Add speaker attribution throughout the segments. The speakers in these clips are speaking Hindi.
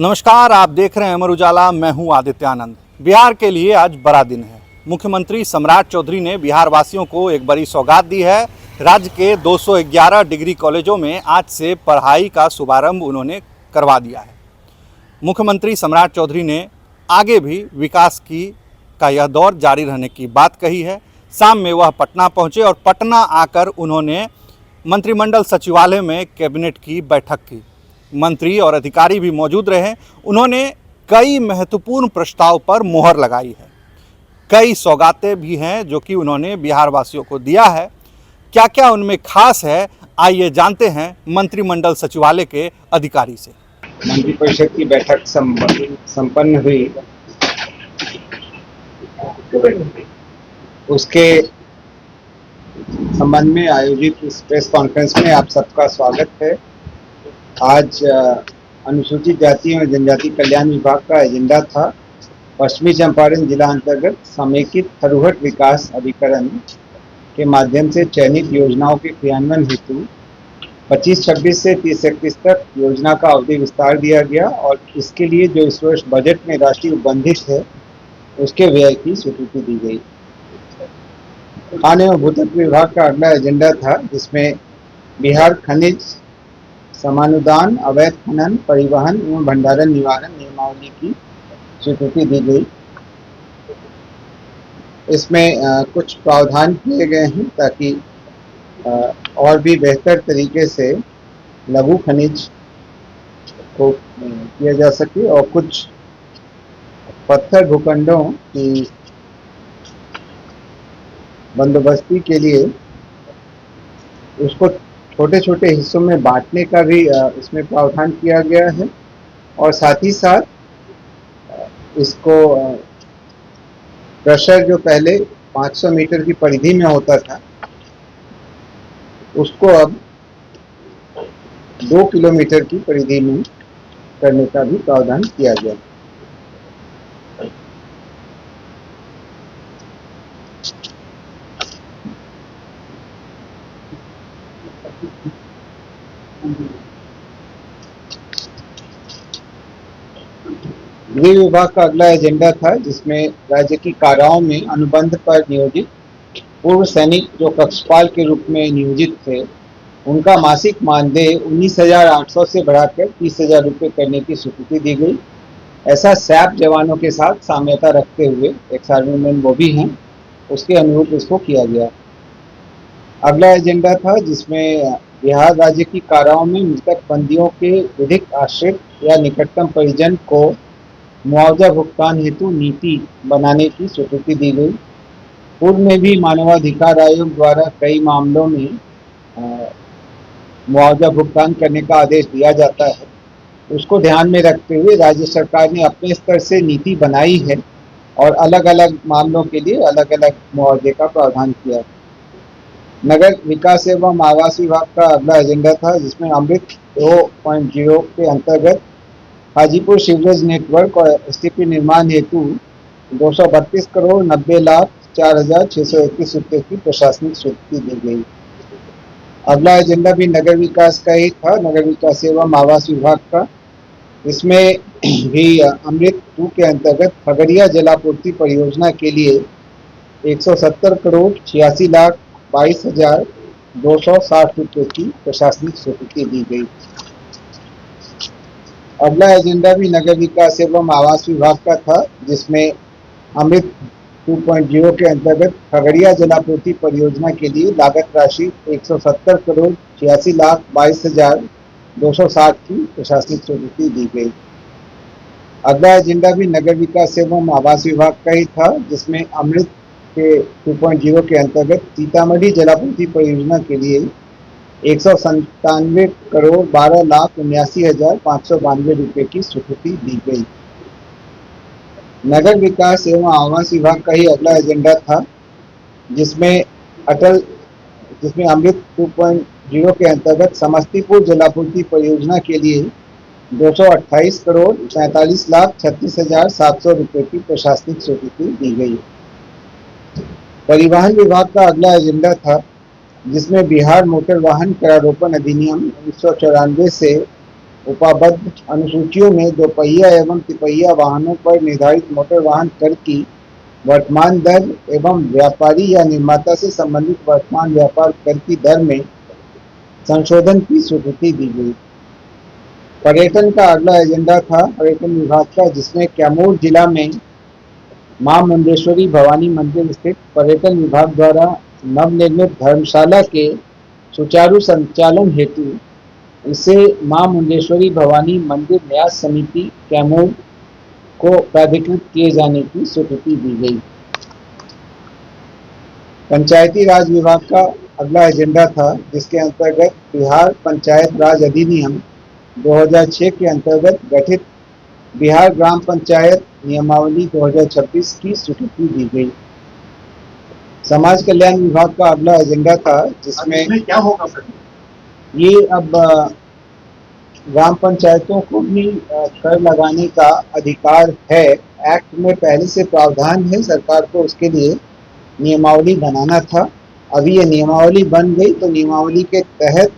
Speaker 1: नमस्कार, आप देख रहे हैं अमर उजाला। मैं हूं आदित्य आनंद। बिहार के लिए आज बड़ा दिन है। मुख्यमंत्री सम्राट चौधरी ने बिहार वासियों को एक बड़ी सौगात दी है। राज्य के 211 डिग्री कॉलेजों में आज से पढ़ाई का शुभारंभ उन्होंने करवा दिया है। मुख्यमंत्री सम्राट चौधरी ने आगे भी विकास का यह दौर जारी रहने की बात कही है। शाम में वह पटना पहुंचे और पटना आकर उन्होंने मंत्रिमंडल सचिवालय में कैबिनेट की बैठक की। मंत्री और अधिकारी भी मौजूद रहे। उन्होंने कई महत्वपूर्ण प्रस्ताव पर मोहर लगाई है। कई सौगातें भी हैं जो कि उन्होंने बिहार वासियों को दिया है। क्या क्या उनमें खास है, आइए जानते हैं मंत्रिमंडल सचिवालय के अधिकारी से।
Speaker 2: मंत्रिपरिषद की बैठक संपन्न हुई, उसके संबंध में आयोजित इस प्रेस कॉन्फ्रेंस में आप सबका स्वागत है। आज अनुसूचित जाति एवं जनजाति कल्याण विभाग का एजेंडा था पश्चिमी चंपारण जिला अंतर्गत समेकित थरूहट विकास अभिकरण के माध्यम से चयनित योजनाओं के क्रियान्वयन हेतु 25-26 से 30-31 तक योजना का अवधि विस्तार दिया गया और इसके लिए जो इस वर्ष बजट में राशि उपबंधित है उसके व्यय की स्वीकृति दी गई। खान एवं भूतत्व विभाग का अगला एजेंडा था जिसमें बिहार खनिज समानुदान, अवैध खनन, परिवहन एवं भंडारण निवारण नियमावली की स्वीकृति दी गई। इसमें कुछ प्रावधान किए गए हैं ताकि और भी बेहतर तरीके से लघु खनिज को किया जा सके और कुछ पत्थर भूखंडों की बंदोबस्ती के लिए उसको छोटे छोटे हिस्सों में बांटने का भी इसमें प्रावधान किया गया है और साथ ही साथ इसको क्रशर जो पहले 500 मीटर की परिधि में होता था उसको अब 2 किलोमीटर की परिधि में करने का भी प्रावधान किया गया। गृह विभाग का अगला एजेंडा था जिसमें राज्य की काराओं में अनुबंध पर नियोजित पूर्व सैनिक जो कक्षपाल के रूप में नियोजित थे उनका मासिक मानदेय 19,800 से बढ़ाकर 30,000 रुपये करने की स्वीकृति दी गई। ऐसा सैप जवानों के साथ साम्यता रखते हुए एक्स आर्मी मैन वो भी हैं, उसके अनुरूप इसको किया गया। अगला एजेंडा था जिसमें बिहार राज्य की काराओं में मृतक बंदियों के विधिक आश्रित या निकटतम परिजन को मुआवजा भुगतान हेतु नीति बनाने की स्वीकृति दी गई। पूर्व में भी मानवाधिकार आयोग द्वारा कई मामलों में मुआवजा भुगतान करने का आदेश दिया जाता है। उसको ध्यान में रखते हुए राज्य सरकार ने अपने स्तर से नीति बनाई है और अलग अलग मामलों के लिए अलग अलग मुआवजे का प्रावधान किया। नगर विकास एवं आवास विभाग का अगला एजेंडा था जिसमें अमृत 2.0 के अंतर्गत हाजीपुर सीवरेज नेटवर्क और एसटीपी निर्माण हेतु 232 करोड़ 90,04,621 रुपये की प्रशासनिक स्वीकृति दी गई। अगला एजेंडा भी नगर विकास का ही था, नगर विकास एवं आवास विभाग का। इसमें भी अमृत 2 के अंतर्गत खगड़िया जलापूर्ति परियोजना के लिए 170 करोड़ 86,22,260 रुपये की प्रशासनिक स्वीकृति दी गई। अगला एजेंडा भी नगर विकास एवं आवास विभाग का था जिसमें अमृत 2.0 के अंतर्गत खगड़िया जलापूर्ति परियोजना के लिए लागत राशि 170 करोड़ 86,22,260 की प्रशासनिक स्वीकृति दी गई। अगला एजेंडा भी नगर विकास एवं आवास विभाग का ही था जिसमें अमृत के 2.0 के अंतर्गत सीतामढ़ी जलापूर्ति परियोजना के लिए 197 करोड़ 12,79,592 रुपये की स्वीकृति दी गई। नगर विकास एवं आवास विभाग का ही अगला एजेंडा था जिसमें अमृत 2.0 के अंतर्गत समस्तीपुर जलापूर्ति परियोजना के लिए 228 करोड़ 45,36,700 रुपये की प्रशासनिक स्वीकृति दी गई। परिवहन विभाग का अगला एजेंडा था जिसमें बिहार मोटर वाहन करारोपण अधिनियम 1994 से उपाबद्ध अनुसूचियों में दोपहिया एवं तिपहिया वाहनों पर निर्धारित मोटर वाहन कर की वर्तमान दर एवं व्यापारी या निर्माता से संबंधित वर्तमान व्यापार कर की दर में संशोधन की स्वीकृति दी गई। पर्यटन का अगला एजेंडा था पर्यटन विभाग का, जिसमें कैमूर जिला में मां मुंडेश्वरी भवानी मंदिर स्थित पर्यटन विभाग द्वारा नवनिर्मित धर्मशाला के सुचारू संचालन हेतु इसे मां मुंडेश्वरी भवानी मंदिर न्यास समिति कैमूर को प्राधिकृत किए जाने की स्वीकृति दी गई। पंचायती राज विभाग का अगला एजेंडा था, जिसके अंतर्गत बिहार पंचायत राज अधिनियम 2006 के अंतर्गत गठित बिहार ग्राम पंचायत नियमावली 2026 की स्वीकृति दी गई। समाज कल्याण विभाग का अगला एजेंडा था, जिसमें
Speaker 3: क्या होगा सर?
Speaker 2: ये अब ग्राम पंचायतों को भी कर लगाने का अधिकार है। एक्ट में पहले से प्रावधान है, सरकार को उसके लिए नियमावली बनाना था। अभी ये नियमावली बन गई तो नियमावली के तहत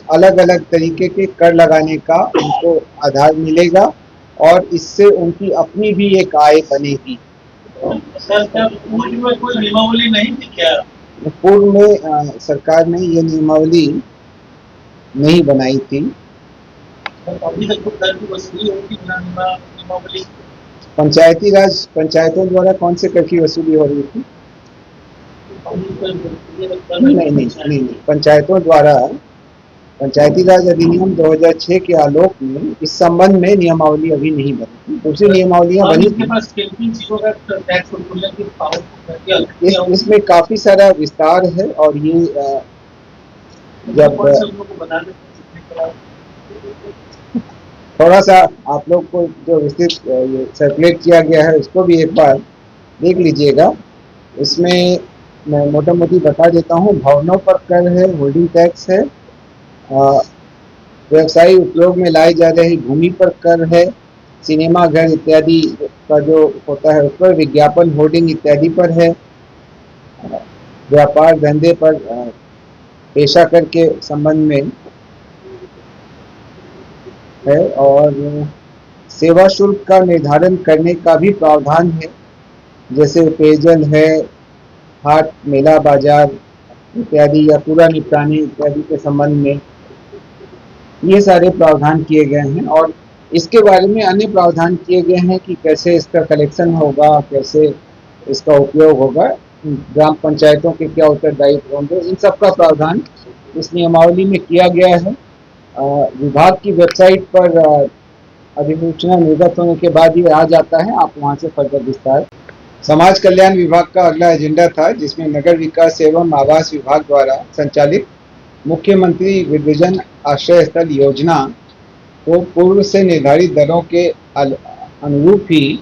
Speaker 2: अलग अलग तरीके के कर लगाने का उनको आधार मिलेगा और इससे उनकी अपनी भी एक आय बनेगी।
Speaker 3: सर पूर्व में कोई नियमावली नहीं थी क्या?
Speaker 2: पूर्व में सरकार ने ये नियमावली नहीं बनाई थी।
Speaker 3: अभी तक तो कर की वसूली होगी बिना नियमावली।
Speaker 2: पंचायती राज पंचायतों द्वारा कौन से कर की वसूली हो रही थी? नहीं, पंचायतों द्वारा पंचायती राज अधिनियम 2006 के आलोक में इस संबंध में नियमावली अभी नहीं बनी थी। दूसरी नियमावलियां बनी थी। इसमें काफी सारा विस्तार है और ये जब थोड़ा सा आप लोग को जो विस्तृत सर्कुलेट किया गया है उसको भी एक बार देख लीजिएगा। इसमें मैं मोटा मोटी बता देता हूँ। भवनों पर कर है, होल्डिंग टैक्स है, व्यवसायिक उपयोग में लाई जा रही भूमि पर कर है, सिनेमा घर इत्यादि का जो होता है उस पर, विज्ञापन होर्डिंग इत्यादि पर है, व्यापार धंधे पर पेशा कर के संबंध में है और सेवा शुल्क का निर्धारण करने का भी प्रावधान है, जैसे पेयजल है, हाट मेला बाजार इत्यादि या कूड़ा निपटाने इत्यादि के संबंध में ये सारे प्रावधान किए गए हैं। और इसके बारे में अन्य प्रावधान किए गए हैं कि कैसे इसका कलेक्शन होगा, कैसे इसका उपयोग होगा, ग्राम पंचायतों के क्या उत्तरदायित्व होंगे, इन सब का प्रावधान इस नियमावली में किया गया है। विभाग की वेबसाइट पर अधिसूचना निर्गत होने के बाद ये आ जाता है, आप वहाँ से फर्दर विस्तार। समाज कल्याण विभाग का अगला एजेंडा था, जिसमें नगर विकास एवं आवास विभाग द्वारा संचालित मुख्यमंत्री वृद्धजन आश्रय स्थल योजना को पूर्व से निर्धारित दरों के अनुरूप ही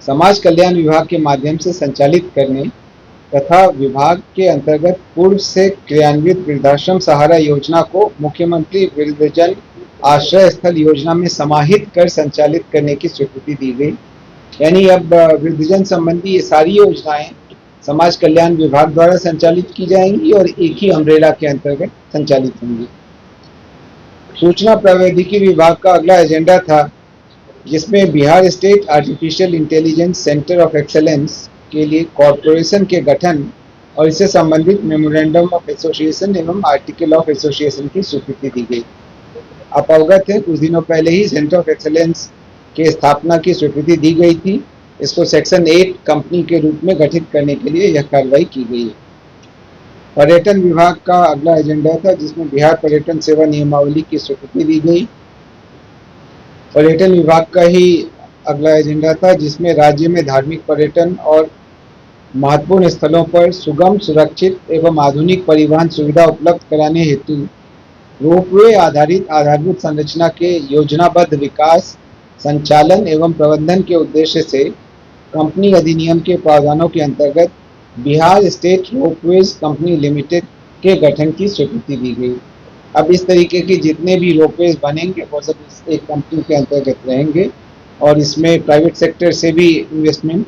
Speaker 2: समाज कल्याण विभाग के माध्यम से संचालित करने तथा विभाग के अंतर्गत पूर्व से क्रियान्वित वृद्धाश्रम सहारा योजना को मुख्यमंत्री वृद्धजन आश्रय स्थल योजना में समाहित कर संचालित करने की स्वीकृति दी गई। यानी अब वृद्धजन संबंधी ये सारी योजनाएं समाज कल्याण विभाग द्वारा संचालित की जाएंगी और एक ही अम्ब्रेला के अंतर्गत संचालित होंगी। सूचना प्रौद्योगिकी विभाग का अगला एजेंडा था, जिसमें Bihar state artificial intelligence centre of excellence के लिए कॉरपोरेशन के गठन और इससे संबंधित मेमोरेंडम ऑफ एसोसिएशन एवं आर्टिकल ऑफ एसोसिएशन की स्वीकृति दी गई। आप अवगत हैं, कुछ दिनों पहले ही सेंटर ऑफ एक्सेलेंस के स्थापना की स्वीकृति दी गई थी। इसको सेक्शन 8 कंपनी के रूप में गठित करने के लिए यह कार्रवाई की गई है। पर्यटन विभाग का अगला एजेंडा था, जिसमें बिहार पर्यटन सेवा नियमावली की स्वीकृति दी गई। पर्यटन विभाग का ही अगला एजेंडा था, जिसमें राज्य में धार्मिक पर्यटन और महत्वपूर्ण स्थलों पर सुगम, सुरक्षित एवं आधुनिक परिवहन सुविधा उपलब्ध कराने हेतु रोपवे आधारित आधारभूत संरचना के योजनाबद्ध विकास, संचालन एवं प्रबंधन के उद्देश्य से कंपनी अधिनियम के प्रावधानों के अंतर्गत Bihar state ropeways company limited के गठन की स्वीकृति दी गई। अब इस तरीके के जितने भी रोपवेज बनेंगे वो सब इस एक कंपनी के अंतर्गत रहेंगे और इसमें प्राइवेट सेक्टर से भी इन्वेस्टमेंट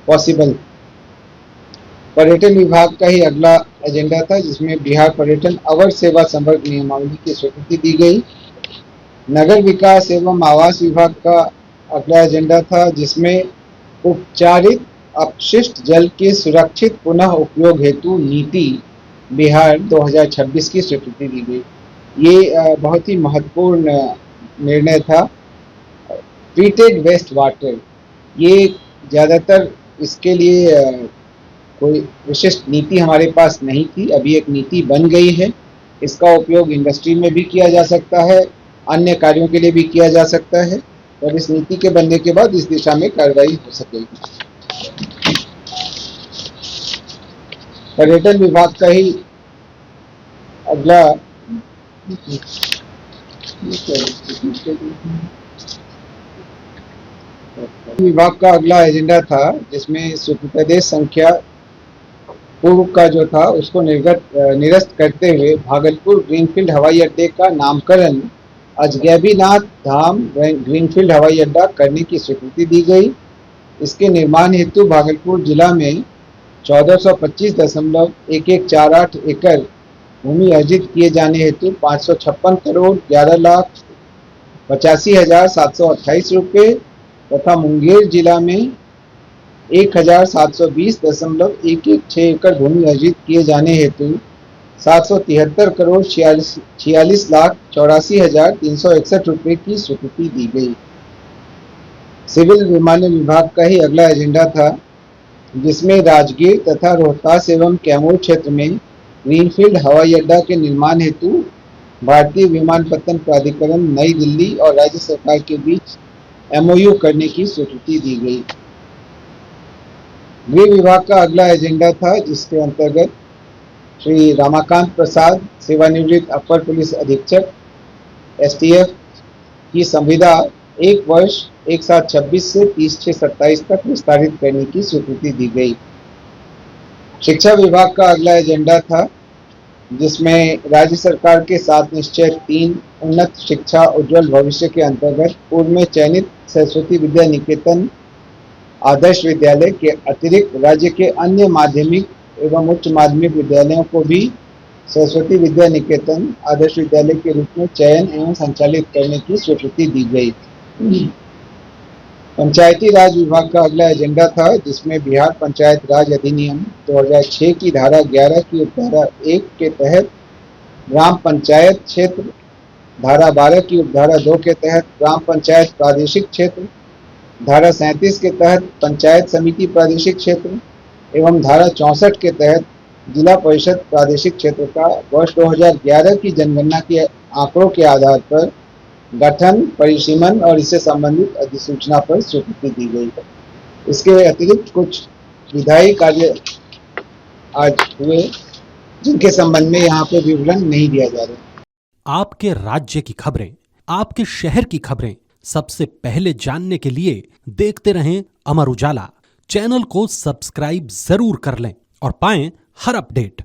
Speaker 2: पॉसिबल। पर्यटन विभाग का ही अगला एजेंडा था, जिसमें बिहार पर्यटन अवर सेवा संवर्ग नियमावली की स्वीकृति दी गई। नगर विकास एवं आवास विभाग का अगला एजेंडा था, जिसमें उपचारित अपशिष्ट जल के सुरक्षित पुनः उपयोग हेतु नीति बिहार 2026 की स्वीकृति दी गई। ये बहुत ही महत्वपूर्ण निर्णय था। ट्रीटेड वेस्ट वाटर, ये ज़्यादातर इसके लिए कोई विशिष्ट नीति हमारे पास नहीं थी, अभी एक नीति बन गई है। इसका उपयोग इंडस्ट्री में भी किया जा सकता है, अन्य कार्यों के लिए भी किया जा सकता है, और इस नीति के बनने के बाद इस दिशा में कार्रवाई हो सकेगी। पर्यटन विभाग का ही अगला विभाग का अगला एजेंडा था, जिसमें स्वीकृतादेश संख्या पूर्व का जो था उसको निरस्त करते हुए भागलपुर ग्रीनफील्ड हवाई अड्डे का नामकरण अजगैबीनाथ धाम ग्रीनफील्ड हवाई अड्डा करने की स्वीकृति दी गई। इसके निर्माण हेतु भागलपुर जिला में 1425.1148 एकड़ भूमि अर्जित किए जाने हेतु 556 करोड़ 11,85,728 रुपये तथा मुंगेर जिला में 1,720.116 एकड़ भूमि अर्जित किए जाने हेतु 773 करोड़ 46,84,361 रुपये की स्वीकृति दी गई। सिविल विमानन विभाग का ही अगला एजेंडा था, जिसमें राजगीर तथा रोहतास एवं कैमूर क्षेत्र में ग्रीनफील्ड हवाई अड्डा के निर्माण हेतु भारतीय विमानपत्तन प्राधिकरण नई दिल्ली और राज्य सरकार के बीच MOU करने की स्वीकृति दी गई। गृह विभाग का अगला एजेंडा था, जिसके अंतर्गत श्री रामाकांत प्रसाद सेवानिवृत्त अपर पुलिस अधीक्षक STF की संविदा 1 वर्ष 1/7/26 से 30/6/27 तक विस्तारित करने की स्वीकृति दी गई। शिक्षा विभाग का अगला एजेंडा था, जिसमें राज्य सरकार के 7 निश्चय 3 उन्नत शिक्षा उज्जवल भविष्य के अंतर्गत पूर्व में चयनित सरस्वती विद्या निकेतन आदर्श विद्यालय के अतिरिक्त राज्य के अन्य माध्यमिक एवं उच्च माध्यमिक विद्यालयों को भी सरस्वती विद्या निकेतन आदर्श विद्यालय के रूप में चयन एवं संचालित करने की स्वीकृति दी गई। पंचायती राज विभाग का अगला एजेंडा था, जिसमें बिहार पंचायत राज अधिनियम 2006 की धारा 11 की उपधारा 1 के तहत ग्राम पंचायत क्षेत्र, धारा 12 की उपधारा 2 के तहत ग्राम पंचायत प्रादेशिक क्षेत्र, धारा 37 के तहत पंचायत समिति प्रादेशिक क्षेत्र एवं धारा 64 के तहत जिला परिषद प्रादेशिक क्षेत्र का वर्ष 2011 की जनगणना के आंकड़ों के आधार पर गठन, परिसीमन और इससे संबंधित अधिसूचना पर स्वीकृति दी गई। इसके अतिरिक्त कुछ विधायी कार्य आज हुए, जिनके संबंध में यहाँ पे विवरण नहीं दिया जा रहा।
Speaker 4: आपके राज्य की खबरें, आपके शहर की खबरें सबसे पहले जानने के लिए देखते रहें अमर उजाला। चैनल को सब्सक्राइब जरूर कर लें और पाएं हर अपडेट।